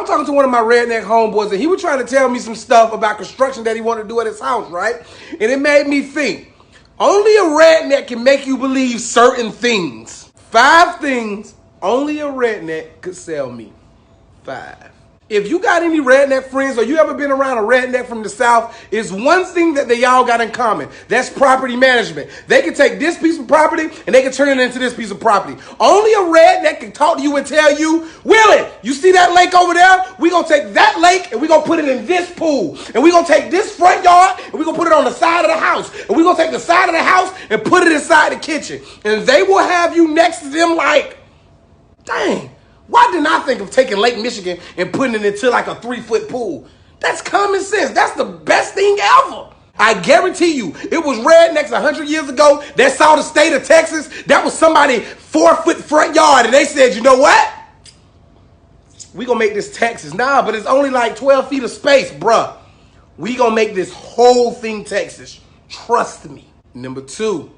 was talking to one of my redneck homeboys, and he was trying to tell me some stuff about construction that he wanted to do at his house, right? And it made me think, only a redneck can make you believe certain things. 5 things only a redneck could sell me. 5. If you got any redneck friends or you ever been around a redneck from the South, it's one thing that they all got in common. That's property management. They can take this piece of property and they can turn it into this piece of property. Only a redneck can talk to you and tell you, Willie, you see that lake over there? We're going to take that lake and we're going to put it in this pool. And we're going to take this front yard and we're going to put it on the side of the house. And we're going to take the side of the house and put it inside the kitchen. And they will have you next to them like, dang. Why didn't I think of taking Lake Michigan and putting it into like a 3-foot pool? That's common sense. That's the best thing ever. I guarantee you, it was rednecks 100 years ago that saw the state of Texas. That was somebody 4-foot front yard. And they said, you know what? We gonna make this Texas. Nah, but it's only like 12 feet of space, bruh. We gonna make this whole thing Texas. Trust me. Number 2,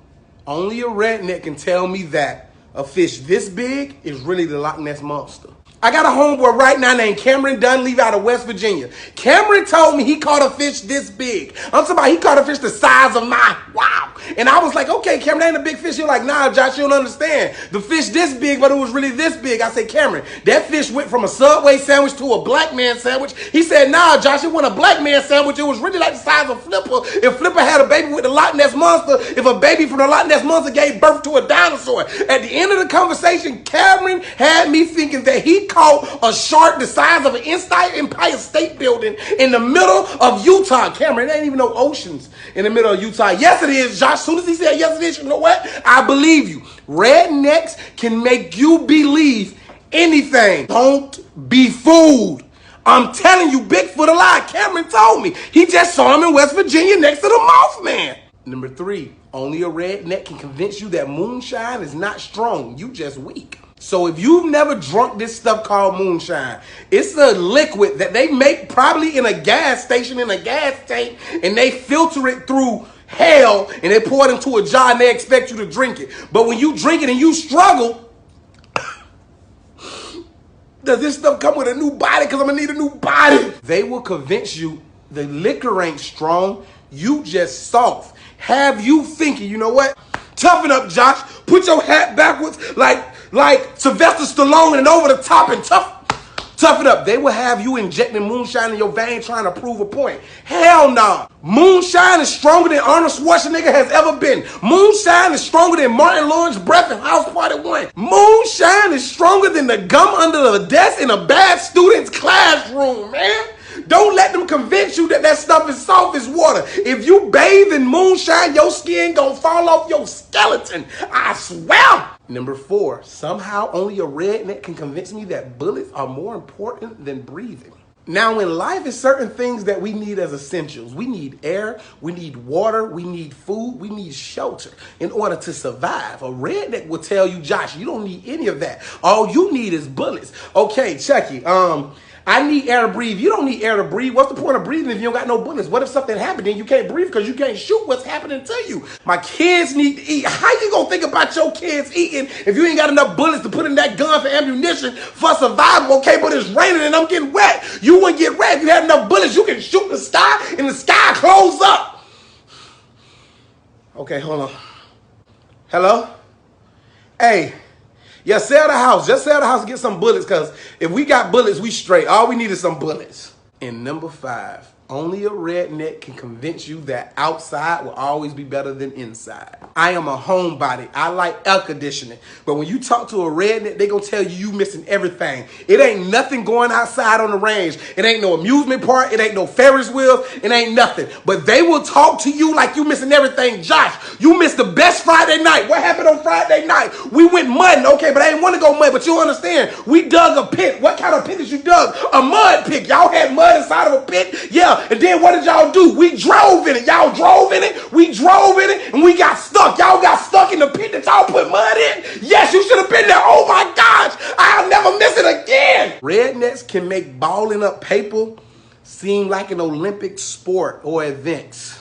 only a redneck can tell me that a fish this big is really the Loch Ness Monster. I got a homeboy right now named Cameron Dunleavy out of West Virginia. Cameron told me he caught a fish this big. I'm talking about he caught a fish the size of my, wow. And I was like, okay, Cameron, ain't a big fish. You're like, nah, Josh, you don't understand. The fish this big, but it was really this big. I said, Cameron, that fish went from a Subway sandwich to a black man sandwich. He said, nah, Josh, it wasn't a black man sandwich. It was really like the size of Flipper. If Flipper had a baby with the Loch Ness Monster, if a baby from the Loch Ness Monster gave birth to a dinosaur. At the end of the conversation, Cameron had me thinking that he caught a shark the size of an Empire State Building in the middle of Utah. Cameron, there ain't even no oceans in the middle of Utah. Yes, it is, Josh. As soon as he said yes, it is, you know what? I believe you. Rednecks can make you believe anything. Don't be fooled. I'm telling you, Bigfoot alive. Cameron told me. He just saw him in West Virginia next to the Mothman. Number 3, only a redneck can convince you that moonshine is not strong. You just weak. So if you've never drunk this stuff called moonshine, it's a liquid that they make probably in a gas station, in a gas tank, and they filter it through hell, and they pour it into a jar, and they expect you to drink it. But when you drink it and you struggle, does this stuff come with a new body? Because I'm going to need a new body. They will convince you the liquor ain't strong, you just soft. Have you thinking, you know what? Toughen up, Josh. Put your hat backwards like Sylvester Stallone and over the top and toughen up. They will have you injecting moonshine in your vein trying to prove a point. Hell no. Moonshine is stronger than Arnold Schwarzenegger has ever been. Moonshine is stronger than Martin Lawrence's breath in House Party 1. Moonshine is stronger than the gum under the desk in a bad student's classroom, man. Don't let them convince you that stuff is soft as water. If you bathe in moonshine, your skin gonna fall off your skeleton. I swear. Number 4, somehow only a redneck can convince me that bullets are more important than breathing. Now, in life, is certain things that we need as essentials. We need air, we need water, we need food, we need shelter in order to survive. A redneck will tell you, Josh, you don't need any of that. All you need is bullets. Okay, Chucky, I need air to breathe. You don't need air to breathe. What's the point of breathing if you don't got no bullets? What if something happened and you can't breathe because you can't shoot what's happening to you? My kids need to eat. How you gonna think about your kids eating if you ain't got enough bullets to put in that gun for ammunition for survival? Okay, but it's raining and I'm getting wet. You wouldn't get wet if you had enough bullets. You can shoot the sky and the sky close up. Okay, hold on. Hello? Hey. Yeah, sell the house. Just sell the house and get some bullets, because if we got bullets, we straight. All we need is some bullets. And number 5, only a redneck can convince you that outside will always be better than inside. I am a homebody. I like air conditioning. But when you talk to a redneck, they gonna tell you missing everything. It ain't nothing going outside on the range. It ain't no amusement park. It ain't no Ferris wheel. It ain't nothing. But they will talk to you like you missing everything. Josh, you missed the best Friday night. What happened on Friday night? We went mudding. Okay, but I didn't want to go mud. But you understand, we dug a pit. What kind of pit did you dug? A mud pit. Y'all had mud inside of a pit? Yeah. And then what did y'all do? We drove in it. Y'all drove in it. We drove in it. And we got stuck. Y'all got stuck in the pit that y'all put mud in. Yes, you should have been there. Oh my gosh. I'll never miss it again. Rednecks can make balling up paper seem like an Olympic sport or event.